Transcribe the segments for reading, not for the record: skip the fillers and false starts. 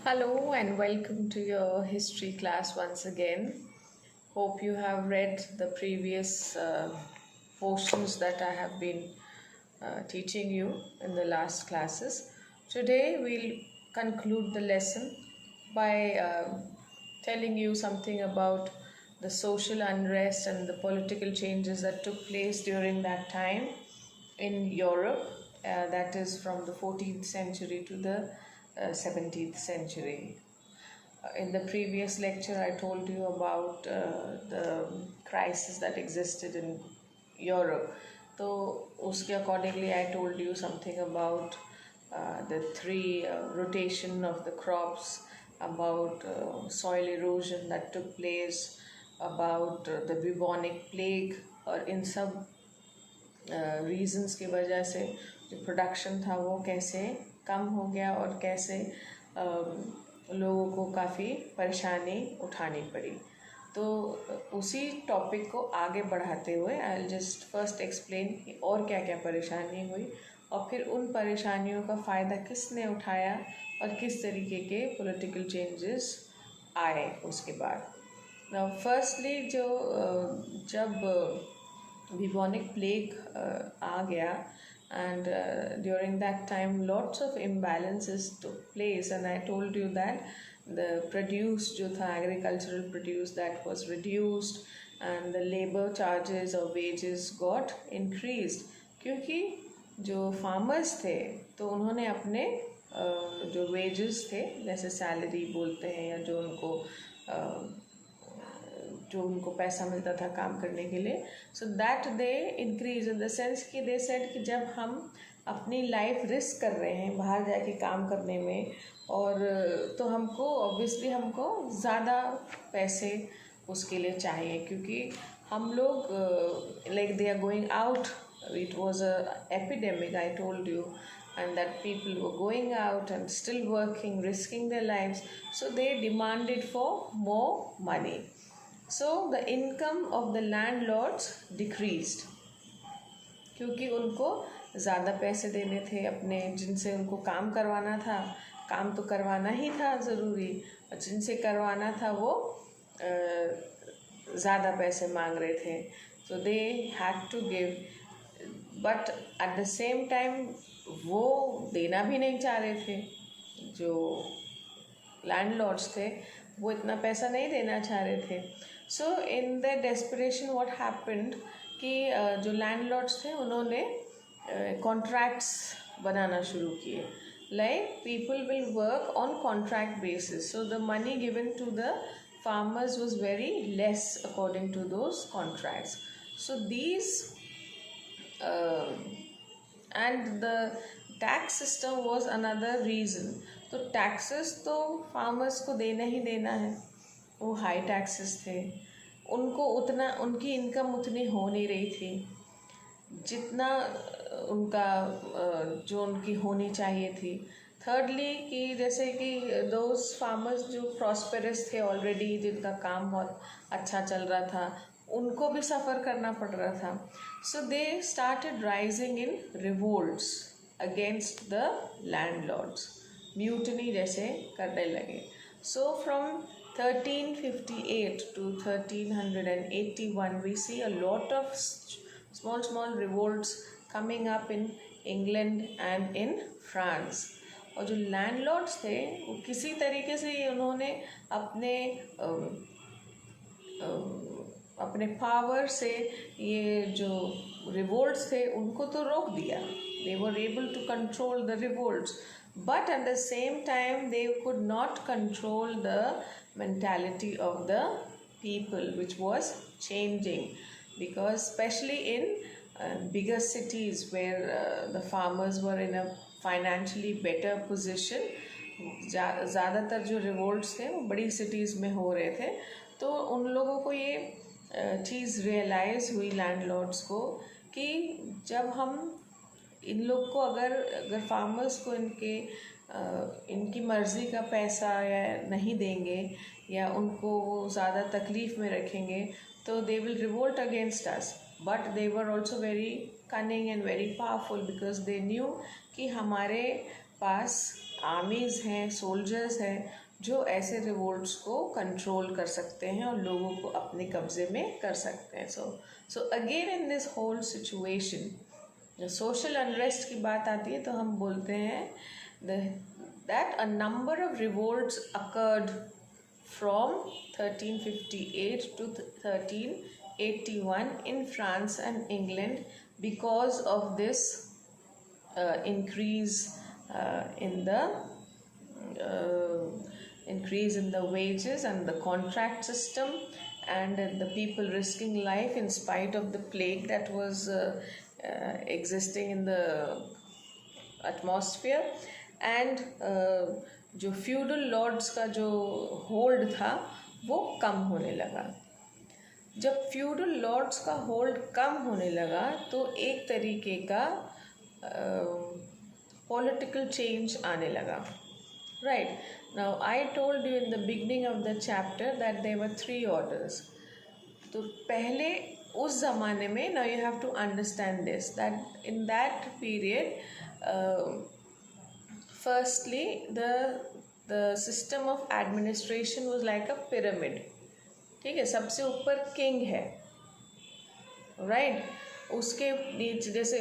Hello and welcome to your history class once again. Hope you have read the previous portions that I have been teaching you in the last classes. Today we'll conclude the lesson by telling you something about the social unrest and the political changes that took place during that time in Europe, that is from the 14th century to the 17th century. In the previous lecture, I told you about the crisis that existed in Europe. So, uske accordingly, I told you something about the three rotation of the crops, about soil erosion that took place, about the bubonic plague, और इन सब reasons की वजह से जो production था वो कैसे कम हो गया और कैसे लोगों को काफ़ी परेशानी उठानी पड़ी। तो उसी टॉपिक को आगे बढ़ाते हुए आई जस्ट फर्स्ट एक्सप्लेन और क्या क्या परेशानी हुई और फिर उन परेशानियों का फ़ायदा किसने उठाया और किस तरीके के पॉलिटिकल चेंजेस आए उसके बाद। फर्स्टली जो जब bubonic plague आ गया and during that time lots of imbalances took place, and I told you that the produce जो था agricultural produce that was reduced and the labor charges or wages got increased, क्योंकि जो farmers थे तो उन्होंने अपने जो wages थे जैसे सैलरी बोलते हैं या जो उनको पैसा मिलता था काम करने के लिए, so that they increase in the sense कि दे सेड कि जब हम अपनी लाइफ रिस्क कर रहे हैं बाहर जाके काम करने में और तो हमको ऑब्वियसली हमको ज़्यादा पैसे उसके लिए चाहिए, क्योंकि हम लोग like they are going out, it was a epidemic I told you, and that people were going out and still working, risking their lives, so they demanded for more money. So the income of the landlords decreased, क्योंकि उनको ज़्यादा पैसे देने थे अपने जिनसे उनको काम करवाना था, काम तो करवाना ही था ज़रूरी, और जिनसे करवाना था वो ज़्यादा पैसे मांग रहे थे, so they had to give, but at the same time वो देना भी नहीं चाह रहे थे, जो लैंडलॉर्ड्स थे वो इतना पैसा नहीं देना चाह रहे थे। So in the desperation what happened कि जो लैंडलॉर्ड्स थे उन्होंने कॉन्ट्रैक्ट्स बनाना शुरू किए, like people will work on contract basis, so the money given to the farmers was very less according to those contracts. So these and the tax system was another reason. तो taxes तो farmers को देना ही देना है, वो high taxes थे, उनको उतना उनकी इनकम उतनी हो नहीं रही थी जितना उनका जो उनकी होनी चाहिए थी। थर्डली कि जैसे कि दोज फार्मर्स जो प्रॉस्पेरस थे ऑलरेडी, जिनका काम बहुत अच्छा चल रहा था, उनको भी सफ़र करना पड़ रहा था। So they started rising in revolts against the landlords, mutiny जैसे करने लगे। So from 1358 to 1381 we see a lot of small revolts coming up in England and in France. और जो लैंडलॉर्ड्स थे वो किसी तरीके से उन्होंने अपने पावर से ये जो रिवोल्ट्स थे उनको तो रोक दिया, they were able to control the revolts, but at the same time they could not control the mentality of the people, which was changing, because especially in bigger cities where the farmers were in a financially better position, ज़्यादातर जो revolts थे वो बड़ी cities में हो रहे थे, तो उन लोगों को ये चीज़ रियलाइज़ हुई लैंडलॉर्ड्स को कि जब हम इन लोग को अगर फार्मर्स को इनकी मर्ज़ी का पैसा या नहीं देंगे या उनको वो ज़्यादा तकलीफ़ में रखेंगे तो they will revolt against us, but they were also very cunning and very powerful because they knew कि हमारे पास आर्मीज़ हैं, सोल्जर्स हैं जो ऐसे रिवोल्ट्स को कंट्रोल कर सकते हैं और लोगों को अपने कब्जे में कर सकते हैं. So again in this whole situation जब सोशल अनरेस्ट की बात आती है तो हम बोलते हैं that a number of revolts occurred from 1358 to 1381 in France and England because of this increase in the wages and the contract system, and the people risking life in spite of the plague that was existing in the atmosphere. And जो feudal lords का जो hold था वो कम होने लगा. जब feudal lords का hold कम होने लगा तो एक तरीके का पॉलिटिकल चेंज आने लगा. Right now I told you in the beginning of the chapter that there were 3 orders. तो पहले उस ज़माने में, now you have to understand this, that in that period firstly the system of administration was like a pyramid. ठीक है, सबसे ऊपर king है, राइट. उसके नीचे जैसे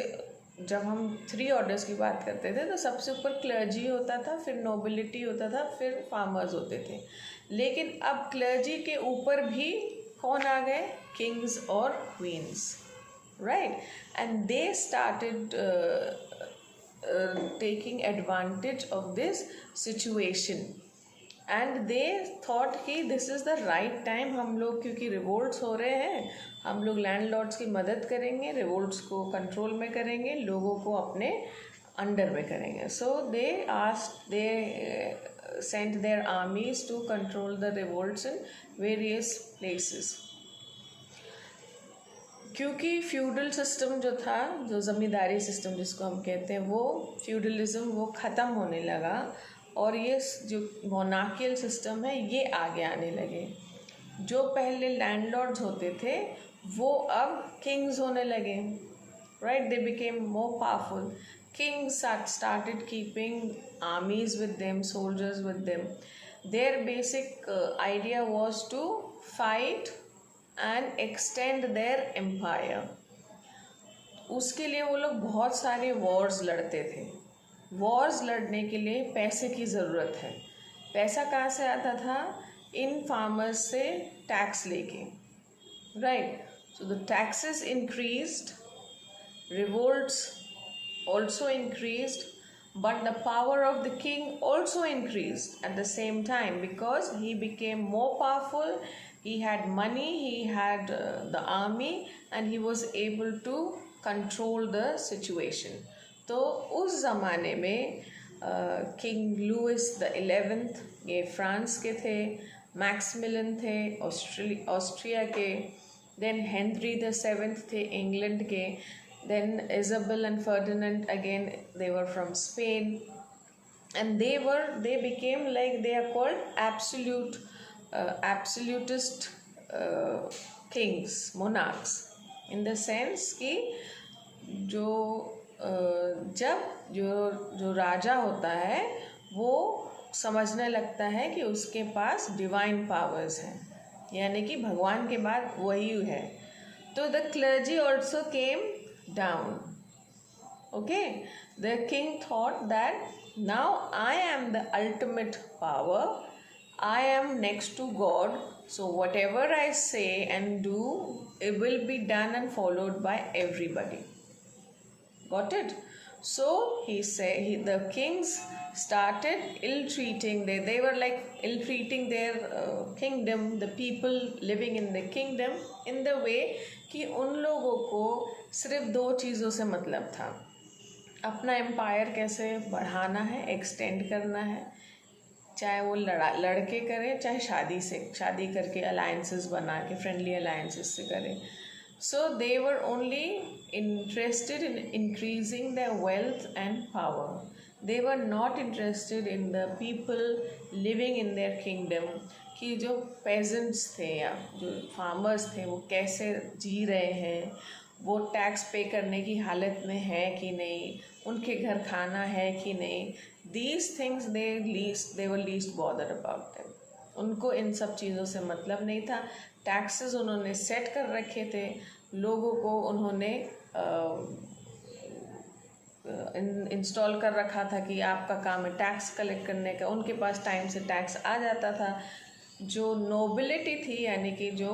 जब हम 3 ऑर्डर्स की बात करते थे तो सबसे ऊपर क्लर्जी होता था, फिर नोबिलिटी होता था, फिर फार्मर्स होते थे. लेकिन अब क्लर्जी के ऊपर भी कौन आ गए? किंग्स और queens, right. And they started taking advantage of this situation, and they thought कि this is the right time. हम लोग क्योंकि रिवोल्ट्स हो रहे हैं, हम लोग लैंडलॉर्ड्स की मदद करेंगे, रिवोल्ट्स को कंट्रोल में करेंगे, लोगों को अपने अंडर में करेंगे. सो दे sent their armies to control the revolts in various places. क्योंकि फ्यूडल सिस्टम जो था, जो ज़मींदारी सिस्टम जिसको हम कहते हैं, वो फ्यूडलिज्म वो ख़त्म होने लगा और ये जो मोनार्कियल सिस्टम है ये आगे आने लगे. जो पहले लैंडलॉर्ड्स होते थे वो अब किंग्स होने लगे, right. They became more powerful. Kings started keeping armies with them, soldiers with them. Their basic idea was to fight and extend their empire. उसके लिए वो लोग बहुत सारे वॉर्स लड़ते थे. वॉर्स लड़ने के लिए पैसे की ज़रूरत है. पैसा कहाँ से आता था? इन फार्मर्स से टैक्स लेके, right. So the taxes increased, revolts also increased, but the power of the king also increased at the same time because he became more powerful. He had money, he had the army, and he was able to control the situation. तो उस ज़माने में king Louis the 11th ये France के थे, मैक्समिलन थे Austria के, then Henry the 7th थे इंग्लैंड के, then Isabel and Ferdinand again, they were from Spain, and they became like, they are called absolutist kings, monarchs, in the sense कि जब जो राजा होता है वो समझने लगता है कि उसके पास डिवाइन पावर्स हैं, यानी कि भगवान के बाद वही है. तो the clergy also came down. Okay, the king thought that now I am the ultimate power, I am next to God, so whatever I say and do, it will be done and followed by everybody. Got it? So the kings started ill-treating, they were like ill-treating their kingdom, the people living in the kingdom, in the way कि उन लोगों को सिर्फ 2 चीज़ों से मतलब था. अपना एम्पायर कैसे बढ़ाना है, एक्सटेंड करना है, चाहे वो लड़के करें चाहे शादी करके अलायंसेस बना के, फ्रेंडली अलायंसेस से करें. So they were only interested in increasing their wealth and power. They were not interested in the people living in their kingdom, कि जो पेजेंट्स थे या जो फार्मर्स थे वो कैसे जी रहे हैं, वो टैक्स पे करने की हालत में है कि नहीं, उनके घर खाना है कि नहीं. these things they were least bothered about them. उनको इन सब चीज़ों से मतलब नहीं था. टैक्सेस उन्होंने सेट कर रखे थे, लोगों को उन्होंने इंस्टॉल कर रखा था कि आपका काम है टैक्स कलेक्ट करने का. उनके पास टाइम से टैक्स आ जाता था. जो नोबिलिटी थी, यानी कि जो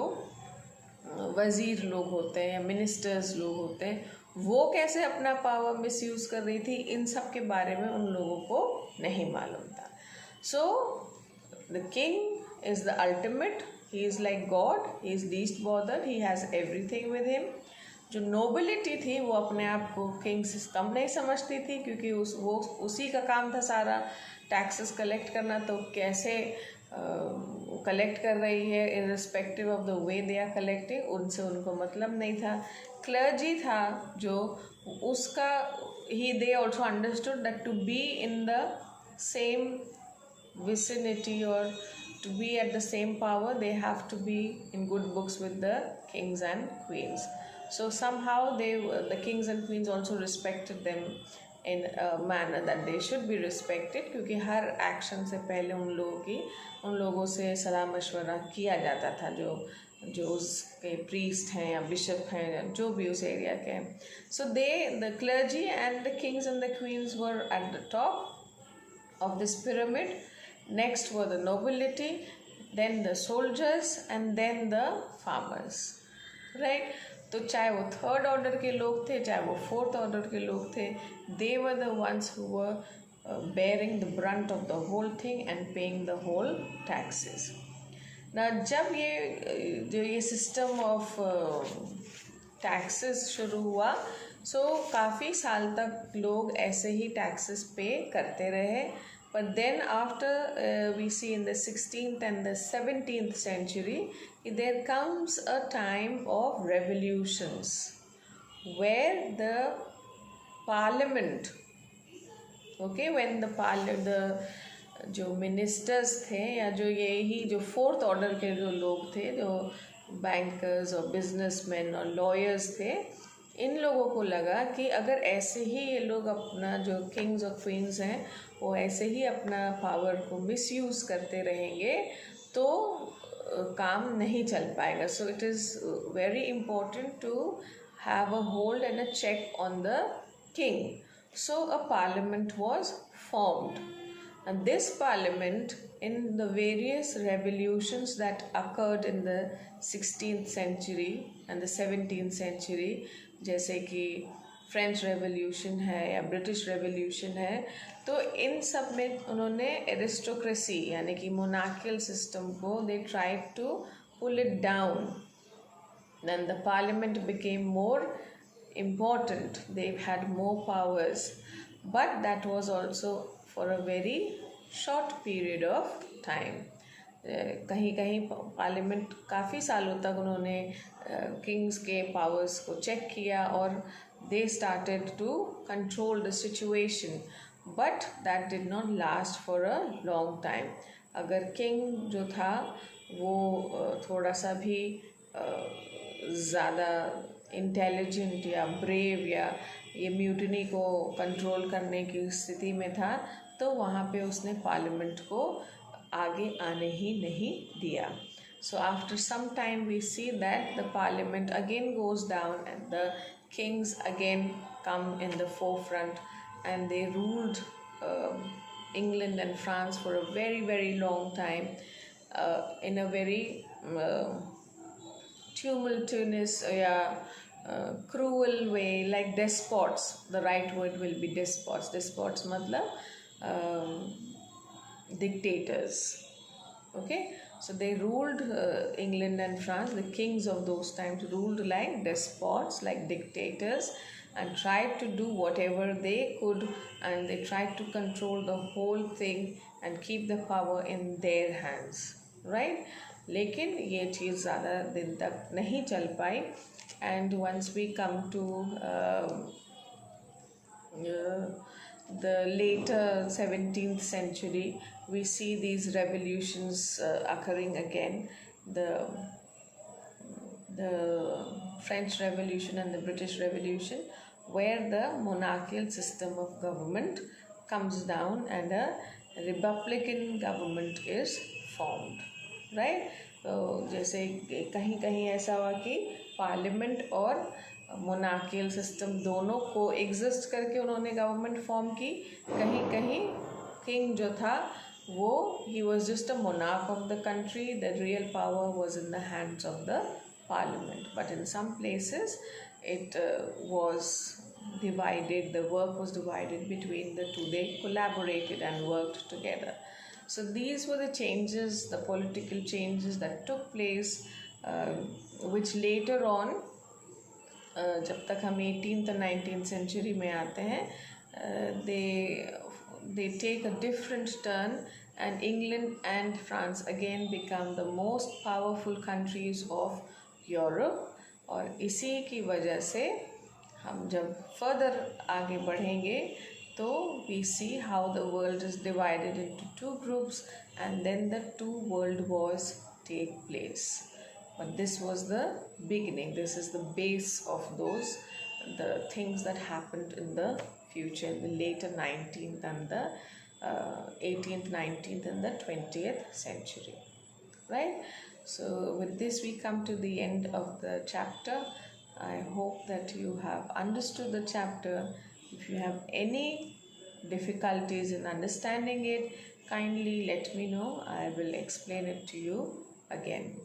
वज़ीर लोग होते हैं या मिनिस्टर्स लोग होते हैं, वो कैसे अपना पावर मिसयूज़ कर रही थी, इन सब के बारे में उन लोगों को नहीं मालूम था. So the king is the ultimate, he is like God, he is least bothered, he has everything with him. जो नोबिलिटी थी वो अपने आप को किंग से कम नहीं समझती थी, क्योंकि वो उसी का काम था सारा टैक्सेस कलेक्ट करना. तो कैसे कलेक्ट कर रही है irrespective of the way they are collecting, उनसे उनको मतलब नहीं था. क्लर्जी था जो उसका ही they also understood that to be in the same vicinity or to be at the same power, they have to be in good books with the kings and queens. So somehow the kings and queens also respected them in a manner that they should be respected, क्योंकि हर action से पहले उन लोगों से सलाह मशवरा किया जाता था, जो उसके प्रीस्ट हैं या बिशप हैं, जो भी उस एरिया के हैं. So the clergy and the kings and the queens were at the top of this pyramid. Next were the nobility, then the soldiers, and then the farmers, right? तो चाहे वो थर्ड ऑर्डर के लोग थे, चाहे वो फोर्थ ऑर्डर के लोग थे, they were the ones who were bearing the brunt of the whole thing and paying the whole taxes. Now जब ये सिस्टम ऑफ टैक्सेस शुरू हुआ, सो काफ़ी साल तक लोग ऐसे ही टैक्सेस पे करते रहे. But then after we see in the 16th and the 17th century, there comes a time of revolutions where the parliament, okay, when the जो मिनिस्टर्स थे या जो यही जो फोर्थ ऑर्डर के जो लोग थे, जो बैंकर्स और बिजनेसमैन और लॉयर्स थे, इन लोगों को लगा कि अगर ऐसे ही ये लोग अपना जो किंग्स और क्वींस हैं वो ऐसे ही अपना पावर को मिसयूज़ करते रहेंगे तो काम नहीं चल पाएगा. So it is very important to have a hold and a check on the king. So a parliament was formed, and this parliament, in the various revolutions that occurred in the 16th century and the 17th century, जैसे कि French revolution है या British revolution है, तो इन सब में उन्होंने aristocracy यानी कि मोनार्कियल सिस्टम को they tried to pull it down. Then the parliament became more important, they had more powers, but that was also for a very short period of time. कहीं कहीं पार्लियामेंट काफ़ी सालों तक उन्होंने Kings के powers को check किया और they started to control the situation, but that did not last for a long time. अगर किंग जो था वो थोड़ा सा भी ज़्यादा इंटेलिजेंट या ब्रेव या ये म्यूटनी को कंट्रोल करने की स्थिति में था, तो वहाँ पे उसने पार्लियामेंट को आगे आने ही नहीं दिया. So after some time we see that the parliament again goes down and the kings again come in the forefront and they ruled England and France for a very very long time in a very tumultuous cruel way, like despots. The right word will be despots. Despots matlab dictators. Okay, so they ruled England and France. The kings of those times ruled like despots, like dictators, and tried to do whatever they could, and they tried to control the whole thing and keep the power in their hands, right? लेकिन ये चीज़ ज़्यादा दिन तक नहीं चल पाई. And once we come to the later 17th century, we see these revolutions occurring again. The French Revolution and the British Revolution, where the monarchical system of government comes down and a Republican government is formed, right? तो जैसे कहीं कहीं ऐसा हुआ कि parliament और monarchial system दोनों को एग्जिस्ट करके उन्होंने गवर्नमेंट फॉर्म की. कहीं कहीं किंग जो था वो he was just a monarch of the country. The real power was in the hands of the parliament. But in some places it was divided. The work was divided between the two. They collaborated and worked together. So these were the changes, the political changes that took place, which later on, जब तक हम 18th और 19th century में आते हैं, they take a different turn, and England and France again become the most powerful countries of Europe. और इसी की वजह से हम जब further आगे बढ़ेंगे तो we see how the world is divided into two groups, and then the two world wars take place. But this was the beginning. This is the base of the things that happened in the future, in the later 19th and the 18th, 19th and the 20th century, right? So with this we come to the end of the chapter. I hope that you have understood the chapter. If you have any difficulties in understanding it, kindly let me know. I will explain it to you again.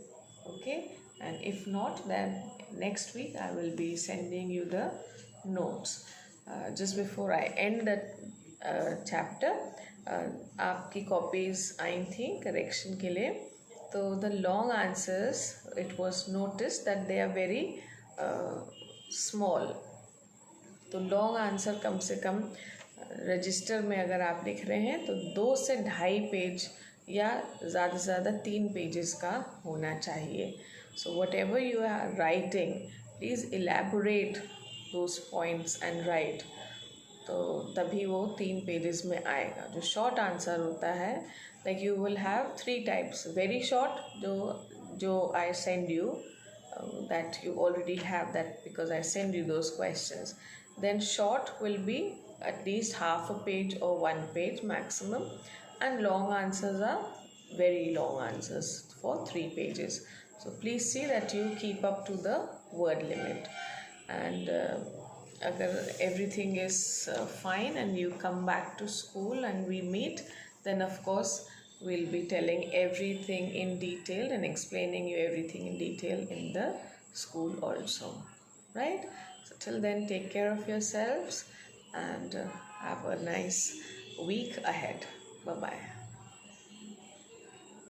Okay, and if not, then next week I will be sending you the notes. Just before I end the chapter, आपकी copies आई थी correction के लिए. तो the long answers, it was noticed that they are very small. तो long answer कम से कम register में अगर आप लिख रहे हैं तो 2 से 2.5 पेज या ज़्यादा से ज़्यादा 3 पेजेस का होना चाहिए. So whatever you are writing, please elaborate those points and write. तो तभी वो 3 पेजेस में आएगा. जो शॉर्ट आंसर होता है, like you will have 3 types. Very short, जो I send you, that you already have that because I send you those questions. Then short will be at least half a page or 1 page maximum, and long answers are very long answers for 3 pages. So please see that you keep up to the word limit. And agar everything is fine and you come back to school and we meet, then of course we'll be telling everything in detail and explaining you everything in detail in the school also, right? So till then, take care of yourselves and have a nice week ahead. Bye bye.